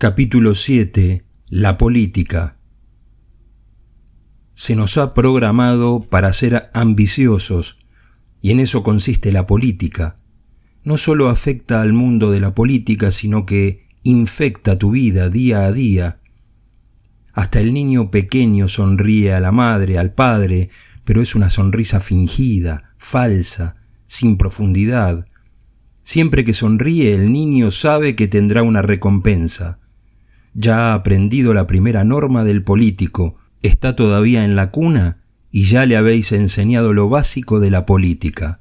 Capítulo 7. La política. Se nos ha programado para ser ambiciosos, y en eso consiste la política. No solo afecta al mundo de la política, sino que infecta tu vida día a día. Hasta el niño pequeño sonríe a la madre, al padre, pero es una sonrisa fingida, falsa, sin profundidad. Siempre que sonríe, el niño sabe que tendrá una recompensa. Ya ha aprendido la primera norma del político, está todavía en la cuna y ya le habéis enseñado lo básico de la política.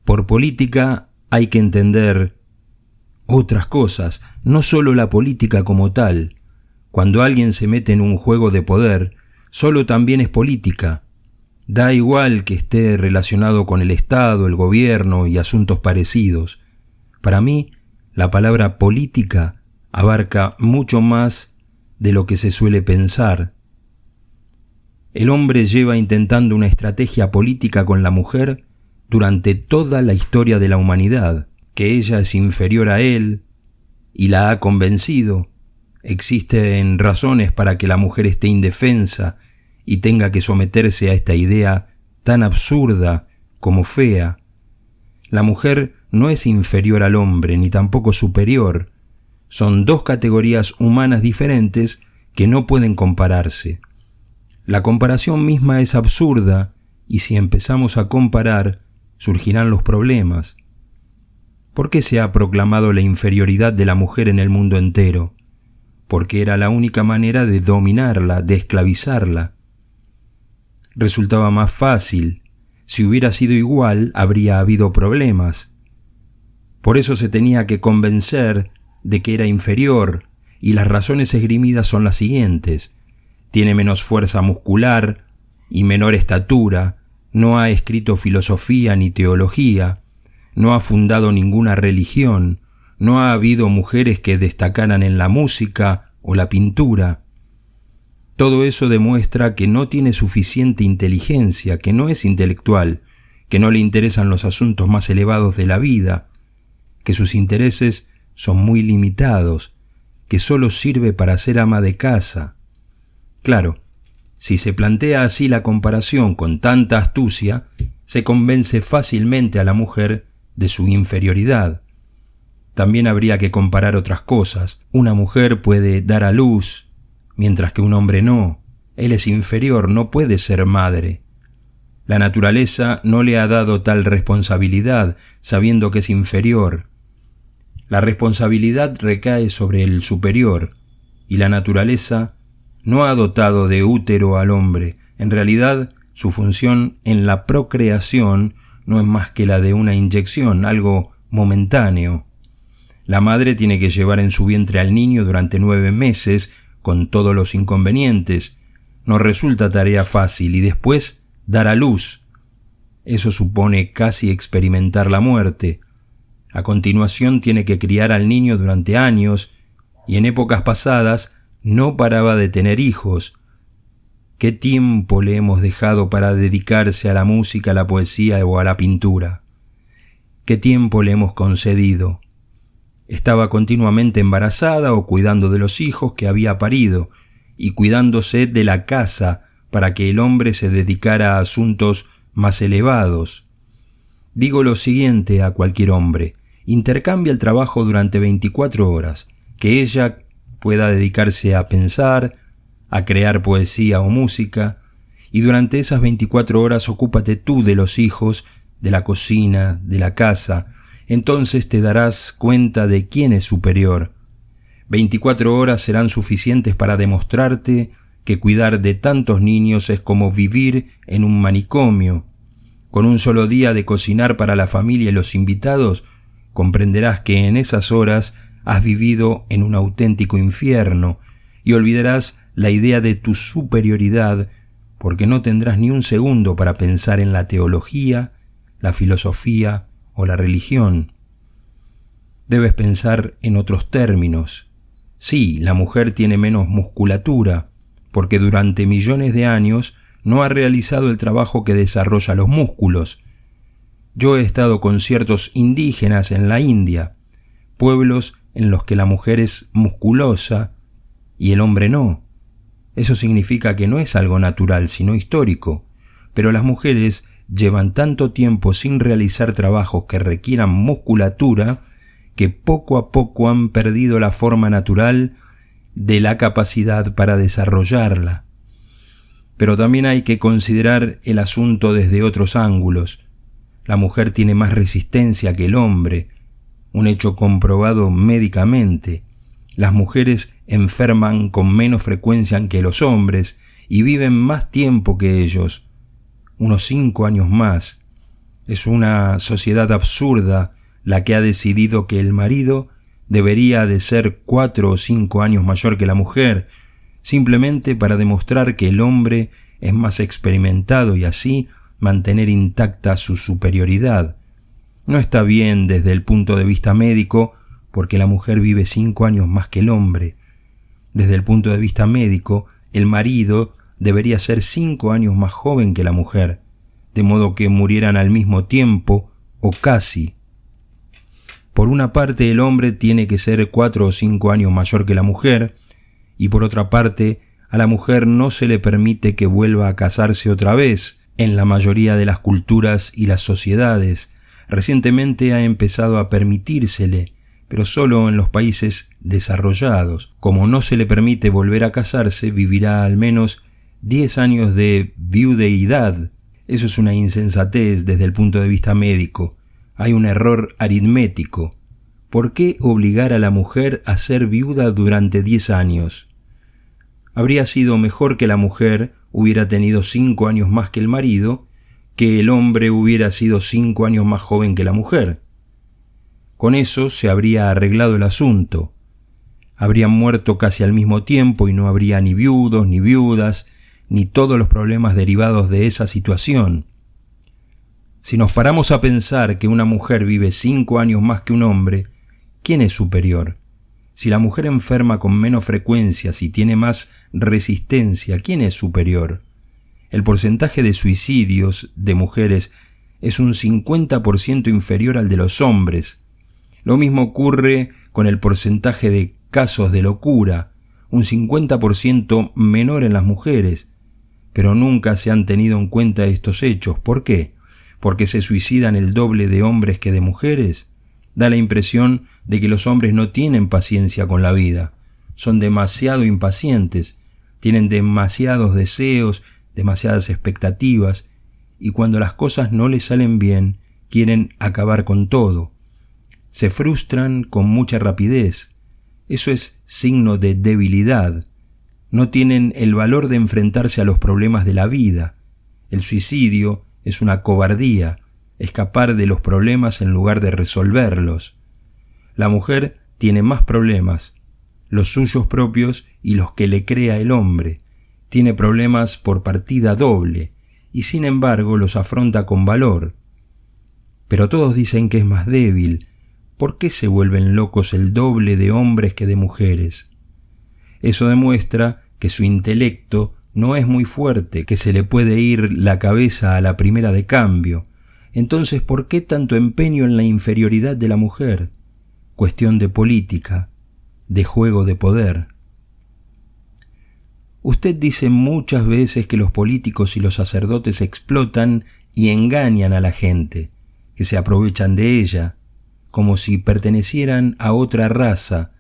Por política hay que entender otras cosas, no solo la política como tal. Cuando alguien se mete en un juego de poder, solo también es política. Da igual que esté relacionado con el Estado, el gobierno y asuntos parecidos. Para mí, la palabra política abarca mucho más de lo que se suele pensar. El hombre lleva intentando una estrategia política con la mujer durante toda la historia de la humanidad, que ella es inferior a él y la ha convencido. Existen razones para que la mujer esté indefensa y tenga que someterse a esta idea tan absurda como fea. La mujer no es inferior al hombre ni tampoco superior. Son dos categorías humanas diferentes que no pueden compararse. La comparación misma es absurda y si empezamos a comparar, surgirán los problemas. ¿Por qué se ha proclamado la inferioridad de la mujer en el mundo entero? Porque era la única manera de dominarla, de esclavizarla. Resultaba más fácil. Si hubiera sido igual, habría habido problemas. Por eso se tenía que convencer de que era inferior, y las razones esgrimidas son las siguientes. Tiene menos fuerza muscular y menor estatura, no ha escrito filosofía ni teología, no ha fundado ninguna religión, no ha habido mujeres que destacaran en la música o la pintura. Todo eso demuestra que no tiene suficiente inteligencia, que no es intelectual, que no le interesan los asuntos más elevados de la vida, que sus intereses son muy limitados, que solo sirve para ser ama de casa. Claro, si se plantea así la comparación con tanta astucia, se convence fácilmente a la mujer de su inferioridad. También habría que comparar otras cosas. Una mujer puede dar a luz, mientras que un hombre no. Él es inferior, no puede ser madre. La naturaleza no le ha dado tal responsabilidad, sabiendo que es inferior. La responsabilidad recae sobre el superior, y la naturaleza no ha dotado de útero al hombre. En realidad, su función en la procreación no es más que la de una inyección, algo momentáneo. La madre tiene que llevar en su vientre al niño durante 9 meses, con todos los inconvenientes. No resulta tarea fácil, y después dar a luz. Eso supone casi experimentar la muerte. A continuación tiene que criar al niño durante años, y en épocas pasadas no paraba de tener hijos. ¿Qué tiempo le hemos dejado para dedicarse a la música, a la poesía o a la pintura? ¿Qué tiempo le hemos concedido? Estaba continuamente embarazada o cuidando de los hijos que había parido, y cuidándose de la casa para que el hombre se dedicara a asuntos más elevados. Digo lo siguiente a cualquier hombre: intercambia el trabajo durante 24 horas, que ella pueda dedicarse a pensar, a crear poesía o música, y durante esas 24 horas ocúpate tú de los hijos, de la cocina, de la casa. Entonces te darás cuenta de quién es superior. 24 horas serán suficientes para demostrarte que cuidar de tantos niños es como vivir en un manicomio. Con un solo día de cocinar para la familia y los invitados, comprenderás que en esas horas has vivido en un auténtico infierno y olvidarás la idea de tu superioridad porque no tendrás ni un segundo para pensar en la teología, la filosofía o la religión. Debes pensar en otros términos. Sí, la mujer tiene menos musculatura porque durante millones de años no ha realizado el trabajo que desarrolla los músculos. Yo he estado con ciertos indígenas en la India, pueblos en los que la mujer es musculosa y el hombre no. Eso significa que no es algo natural, sino histórico. Pero las mujeres llevan tanto tiempo sin realizar trabajos que requieran musculatura que poco a poco han perdido la forma natural de la capacidad para desarrollarla. Pero también hay que considerar el asunto desde otros ángulos. La mujer tiene más resistencia que el hombre, un hecho comprobado médicamente. Las mujeres enferman con menos frecuencia que los hombres y viven más tiempo que ellos, unos 5 años más. Es una sociedad absurda la que ha decidido que el marido debería de ser 4 o 5 años mayor que la mujer, simplemente para demostrar que el hombre es más experimentado y así mantener intacta su superioridad. No está bien desde el punto de vista médico, porque la mujer vive 5 años más que el hombre. Desde el punto de vista médico, el marido debería ser 5 años más joven que la mujer, de modo que murieran al mismo tiempo o casi. Por una parte, el hombre tiene que ser 4 o 5 años mayor que la mujer, y por otra parte, a la mujer no se le permite que vuelva a casarse otra vez. En la mayoría de las culturas y las sociedades, recientemente ha empezado a permitírsele, pero solo en los países desarrollados. Como no se le permite volver a casarse, vivirá al menos 10 años de viudeidad. Eso es una insensatez desde el punto de vista médico. Hay un error aritmético. ¿Por qué obligar a la mujer a ser viuda durante 10 años? Habría sido mejor que la mujer hubiera tenido 5 años más que el marido, que el hombre hubiera sido 5 años más joven que la mujer. Con eso se habría arreglado el asunto. Habrían muerto casi al mismo tiempo y no habría ni viudos, ni viudas, ni todos los problemas derivados de esa situación. Si nos paramos a pensar que una mujer vive 5 años más que un hombre, ¿quién es superior? Si la mujer enferma con menos frecuencia, si tiene más resistencia, ¿quién es superior? El porcentaje de suicidios de mujeres es un 50% inferior al de los hombres. Lo mismo ocurre con el porcentaje de casos de locura, un 50% menor en las mujeres. Pero nunca se han tenido en cuenta estos hechos. ¿Por qué? ¿Porque se suicidan el doble de hombres que de mujeres? Da la impresión de que los hombres no tienen paciencia con la vida. Son demasiado impacientes, tienen demasiados deseos, demasiadas expectativas, y cuando las cosas no les salen bien, quieren acabar con todo. Se frustran con mucha rapidez. Eso es signo de debilidad. No tienen el valor de enfrentarse a los problemas de la vida. El suicidio es una cobardía, escapar de los problemas en lugar de resolverlos. La mujer tiene más problemas, los suyos propios y los que le crea el hombre. Tiene problemas por partida doble y sin embargo los afronta con valor. Pero todos dicen que es más débil. ¿Por qué se vuelven locos el doble de hombres que de mujeres? Eso demuestra que su intelecto no es muy fuerte, que se le puede ir la cabeza a la primera de cambio. Entonces, ¿por qué tanto empeño en la inferioridad de la mujer? Cuestión de política, de juego de poder. Usted dice muchas veces que los políticos y los sacerdotes explotan y engañan a la gente, que se aprovechan de ella, como si pertenecieran a otra raza,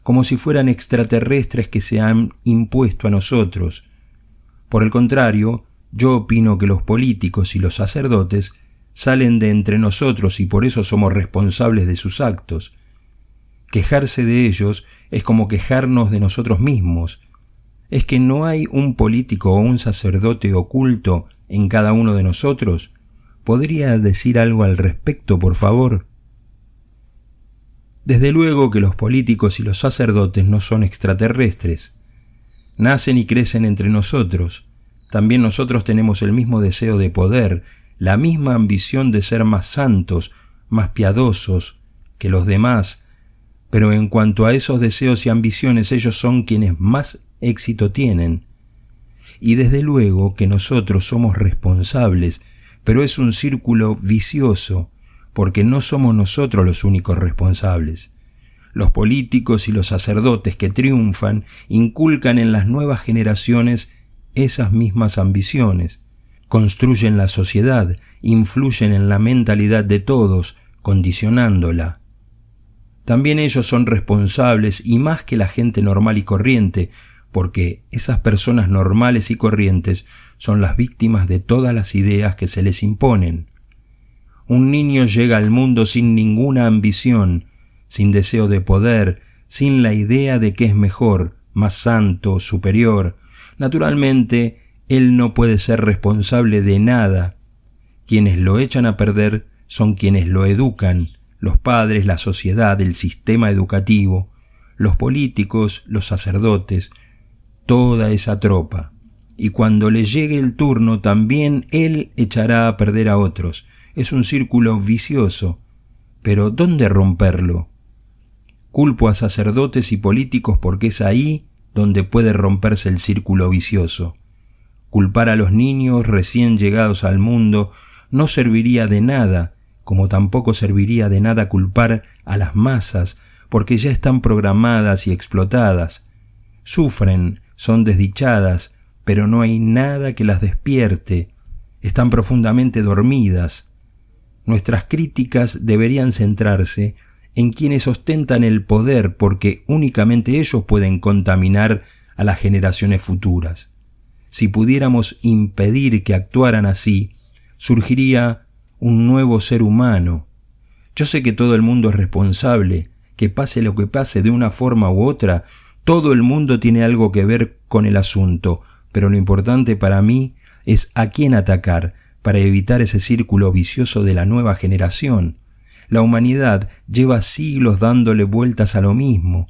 como si fueran extraterrestres que se han impuesto a nosotros. Por el contrario, yo opino que los políticos y los sacerdotes salen de entre nosotros y por eso somos responsables de sus actos. Quejarse de ellos es como quejarnos de nosotros mismos. ¿Es que no hay un político o un sacerdote oculto en cada uno de nosotros? ¿Podría decir algo al respecto, por favor? Desde luego que los políticos y los sacerdotes no son extraterrestres. Nacen y crecen entre nosotros. También nosotros tenemos el mismo deseo de poder, la misma ambición de ser más santos, más piadosos que los demás. Pero en cuanto a esos deseos y ambiciones, ellos son quienes más éxito tienen. Y desde luego que nosotros somos responsables, pero es un círculo vicioso, porque no somos nosotros los únicos responsables. Los políticos y los sacerdotes que triunfan inculcan en las nuevas generaciones esas mismas ambiciones, construyen la sociedad, influyen en la mentalidad de todos, condicionándola. También ellos son responsables y más que la gente normal y corriente, porque esas personas normales y corrientes son las víctimas de todas las ideas que se les imponen. Un niño llega al mundo sin ninguna ambición, sin deseo de poder, sin la idea de que es mejor, más santo, superior. Naturalmente, él no puede ser responsable de nada. Quienes lo echan a perder son quienes lo educan, los padres, la sociedad, el sistema educativo, los políticos, los sacerdotes, toda esa tropa. Y cuando le llegue el turno, también él echará a perder a otros. Es un círculo vicioso. Pero ¿dónde romperlo? Culpo a sacerdotes y políticos porque es ahí donde puede romperse el círculo vicioso. Culpar a los niños recién llegados al mundo no serviría de nada, como tampoco serviría de nada culpar a las masas, porque ya están programadas y explotadas. Sufren, son desdichadas, pero no hay nada que las despierte. Están profundamente dormidas. Nuestras críticas deberían centrarse en quienes ostentan el poder, porque únicamente ellos pueden contaminar a las generaciones futuras. Si pudiéramos impedir que actuaran así, surgiría un nuevo ser humano. Yo sé que todo el mundo es responsable, que pase lo que pase de una forma u otra, todo el mundo tiene algo que ver con el asunto, pero lo importante para mí es a quién atacar para evitar ese círculo vicioso de la nueva generación. La humanidad lleva siglos dándole vueltas a lo mismo,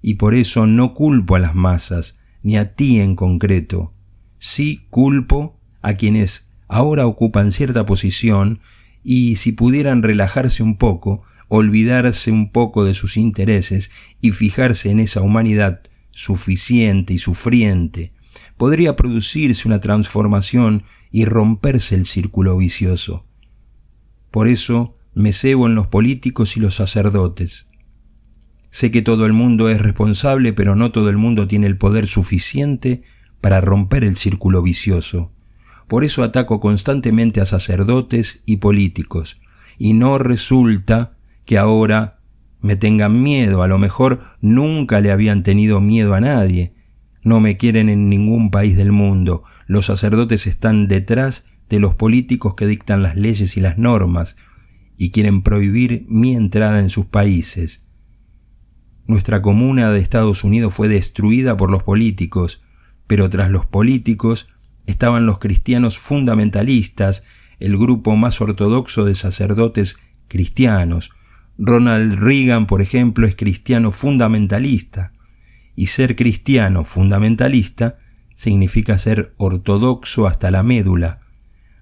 y por eso no culpo a las masas, ni a ti en concreto. Sí culpo a quienes ahora ocupan cierta posición y si pudieran relajarse un poco, olvidarse un poco de sus intereses y fijarse en esa humanidad suficiente y sufriente, podría producirse una transformación y romperse el círculo vicioso. Por eso me cebo en los políticos y los sacerdotes. Sé que todo el mundo es responsable, pero no todo el mundo tiene el poder suficiente para romper el círculo vicioso. Por eso ataco constantemente a sacerdotes y políticos, y no resulta que ahora me tengan miedo. A lo mejor nunca le habían tenido miedo a nadie. No me quieren en ningún país del mundo. Los sacerdotes están detrás de los políticos que dictan las leyes y las normas y quieren prohibir mi entrada en sus países. Nuestra comuna de Estados Unidos fue destruida por los políticos, pero tras los políticos estaban los cristianos fundamentalistas, el grupo más ortodoxo de sacerdotes cristianos. Ronald Reagan, por ejemplo, es cristiano fundamentalista, y ser cristiano fundamentalista significa ser ortodoxo hasta la médula.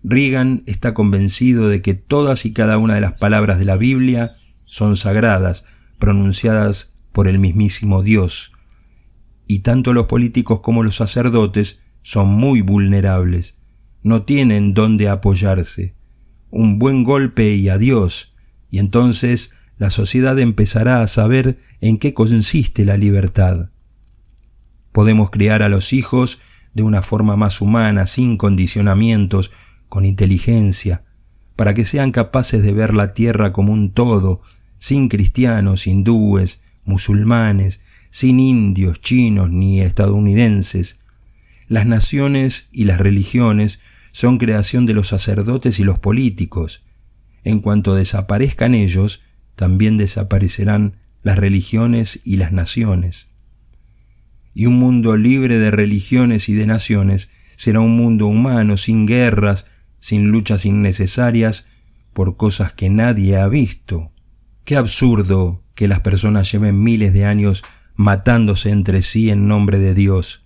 Reagan está convencido de que todas y cada una de las palabras de la Biblia son sagradas, pronunciadas por el mismísimo Dios. Y tanto los políticos como los sacerdotes son muy vulnerables, no tienen dónde apoyarse. Un buen golpe y adiós, y entonces la sociedad empezará a saber en qué consiste la libertad. Podemos criar a los hijos de una forma más humana, sin condicionamientos, con inteligencia, para que sean capaces de ver la tierra como un todo, sin cristianos, hindúes, musulmanes, sin indios, chinos ni estadounidenses. Las naciones y las religiones son creación de los sacerdotes y los políticos. En cuanto desaparezcan ellos, también desaparecerán las religiones y las naciones. Y un mundo libre de religiones y de naciones será un mundo humano, sin guerras, sin luchas innecesarias por cosas que nadie ha visto. Qué absurdo que las personas lleven miles de años matándose entre sí en nombre de Dios.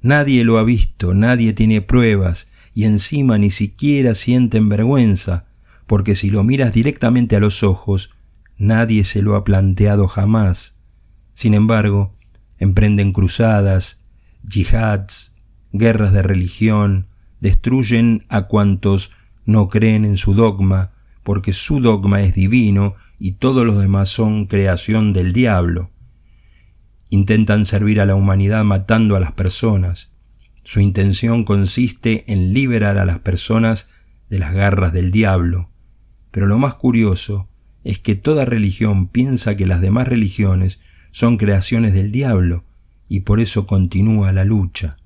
Nadie lo ha visto, nadie tiene pruebas, y encima ni siquiera sienten vergüenza, porque si lo miras directamente a los ojos, nadie se lo ha planteado jamás. Sin embargo, emprenden cruzadas, yihads, guerras de religión, destruyen a cuantos no creen en su dogma, porque su dogma es divino y todos los demás son creación del diablo. Intentan servir a la humanidad matando a las personas. Su intención consiste en liberar a las personas de las garras del diablo. Pero lo más curioso es que toda religión piensa que las demás religiones son creaciones del diablo y por eso continúa la lucha.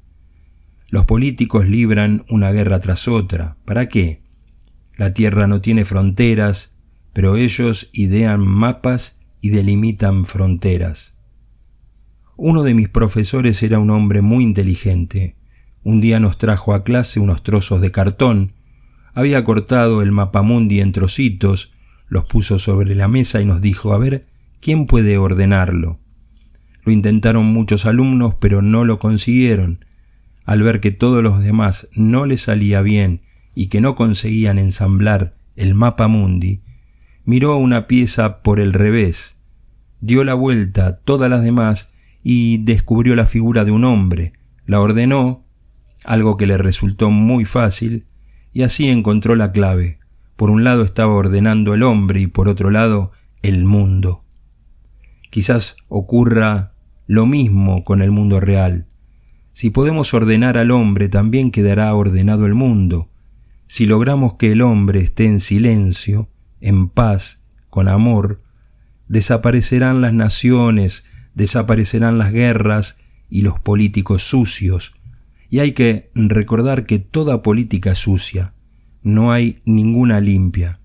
Los políticos libran una guerra tras otra. ¿Para qué? La tierra no tiene fronteras, pero ellos idean mapas y delimitan fronteras. Uno de mis profesores era un hombre muy inteligente. Un día nos trajo a clase unos trozos de cartón. Había cortado el mapamundi en trocitos, los puso sobre la mesa y nos dijo: a ver, ¿quién puede ordenarlo? Lo intentaron muchos alumnos, pero no lo consiguieron. Al ver que todos los demás no les salía bien y que no conseguían ensamblar el mapamundi, miró una pieza por el revés, dio la vuelta a todas las demás y descubrió la figura de un hombre, la ordenó, algo que le resultó muy fácil, y así encontró la clave. Por un lado estaba ordenando el hombre y por otro lado el mundo. Quizás ocurra lo mismo con el mundo real. Si podemos ordenar al hombre, también quedará ordenado el mundo. Si logramos que el hombre esté en silencio, en paz, con amor, desaparecerán las naciones, desaparecerán las guerras y los políticos sucios. Y hay que recordar que toda política es sucia. No hay ninguna limpia.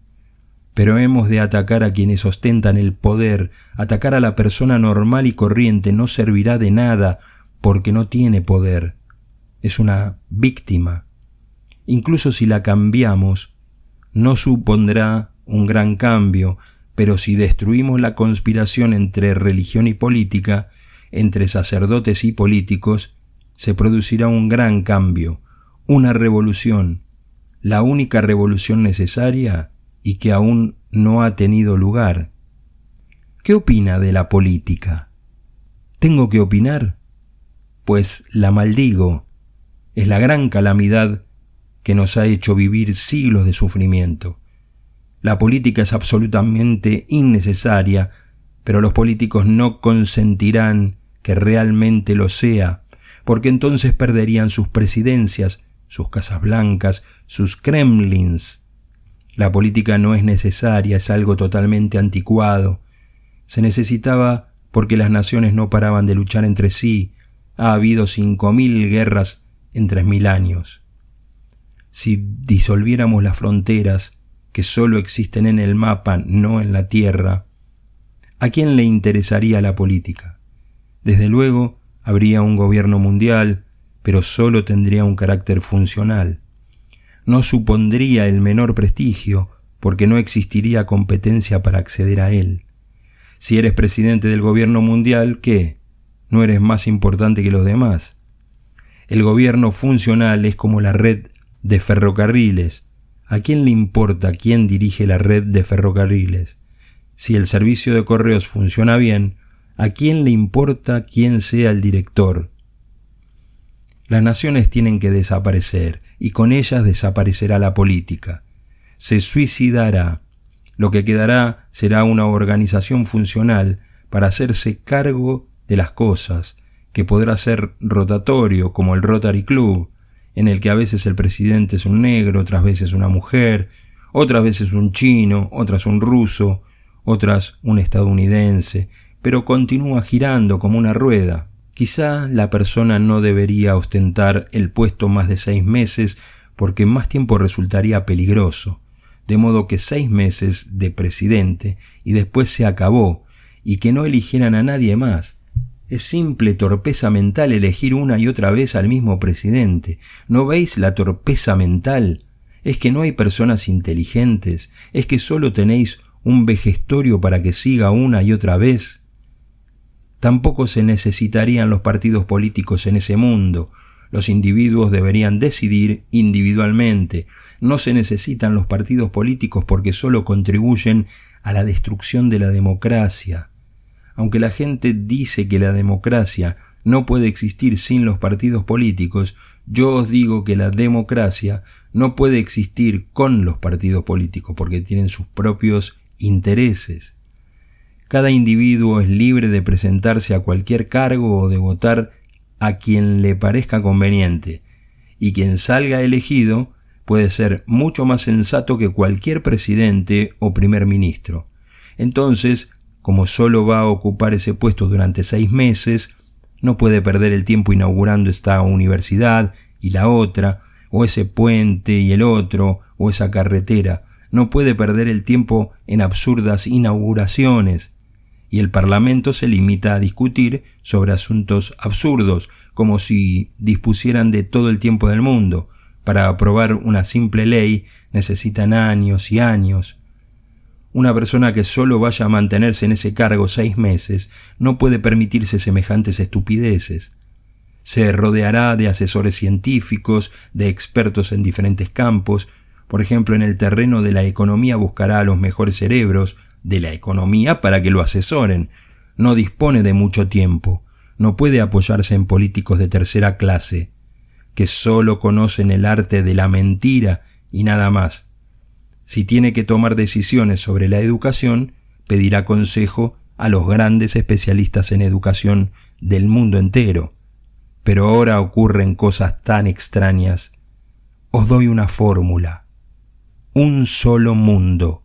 Pero hemos de atacar a quienes ostentan el poder. Atacar a la persona normal y corriente no servirá de nada porque no tiene poder. Es una víctima. Incluso si la cambiamos, no supondrá un gran cambio, pero si destruimos la conspiración entre religión y política, entre sacerdotes y políticos, se producirá un gran cambio, una revolución, la única revolución necesaria y que aún no ha tenido lugar. ¿Qué opina de la política? ¿Tengo que opinar? Pues la maldigo. Es la gran calamidad que nos ha hecho vivir siglos de sufrimiento. La política es absolutamente innecesaria, pero los políticos no consentirán que realmente lo sea, porque entonces perderían sus presidencias, sus casas blancas, sus kremlins. La política no es necesaria, es algo totalmente anticuado. Se necesitaba porque las naciones no paraban de luchar entre sí. Ha habido 5.000 guerras en 3.000 años. Si disolviéramos las fronteras, que solo existen en el mapa, no en la tierra, ¿a quién le interesaría la política? Desde luego, habría un gobierno mundial, pero solo tendría un carácter funcional. No supondría el menor prestigio, porque no existiría competencia para acceder a él. Si eres presidente del gobierno mundial, ¿qué? ¿No eres más importante que los demás? El gobierno funcional es como la red de ferrocarriles. ¿A quién le importa quién dirige la red de ferrocarriles? Si el servicio de correos funciona bien, ¿a quién le importa quién sea el director? Las naciones tienen que desaparecer y con ellas desaparecerá la política. Se suicidará. Lo que quedará será una organización funcional para hacerse cargo de las cosas, que podrá ser rotatorio como el Rotary Club, en el que a veces el presidente es un negro, otras veces una mujer, otras veces un chino, otras un ruso, otras un estadounidense, pero continúa girando como una rueda. Quizá la persona no debería ostentar el puesto más de 6 meses porque más tiempo resultaría peligroso, de modo que 6 meses de presidente y después se acabó, y que no eligieran a nadie más. Es simple torpeza mental elegir una y otra vez al mismo presidente. ¿No veis la torpeza mental? ¿Es que no hay personas inteligentes? ¿Es que solo tenéis un vejestorio para que siga una y otra vez? Tampoco se necesitarían los partidos políticos en ese mundo. Los individuos deberían decidir individualmente. No se necesitan los partidos políticos porque solo contribuyen a la destrucción de la democracia. Aunque la gente dice que la democracia no puede existir sin los partidos políticos, yo os digo que la democracia no puede existir con los partidos políticos porque tienen sus propios intereses. Cada individuo es libre de presentarse a cualquier cargo o de votar a quien le parezca conveniente, y quien salga elegido puede ser mucho más sensato que cualquier presidente o primer ministro. Entonces, como solo va a ocupar ese puesto durante 6 meses, no puede perder el tiempo inaugurando esta universidad y la otra, o ese puente y el otro, o esa carretera. No puede perder el tiempo en absurdas inauguraciones. Y el Parlamento se limita a discutir sobre asuntos absurdos, como si dispusieran de todo el tiempo del mundo. Para aprobar una simple ley necesitan años y años. Una persona que solo vaya a mantenerse en ese cargo 6 meses no puede permitirse semejantes estupideces. Se rodeará de asesores científicos, de expertos en diferentes campos. Por ejemplo, en el terreno de la economía buscará a los mejores cerebros de la economía para que lo asesoren. No dispone de mucho tiempo. No puede apoyarse en políticos de tercera clase, que solo conocen el arte de la mentira y nada más. Si tiene que tomar decisiones sobre la educación, pedirá consejo a los grandes especialistas en educación del mundo entero. Pero ahora ocurren cosas tan extrañas. Os doy una fórmula. Un solo mundo.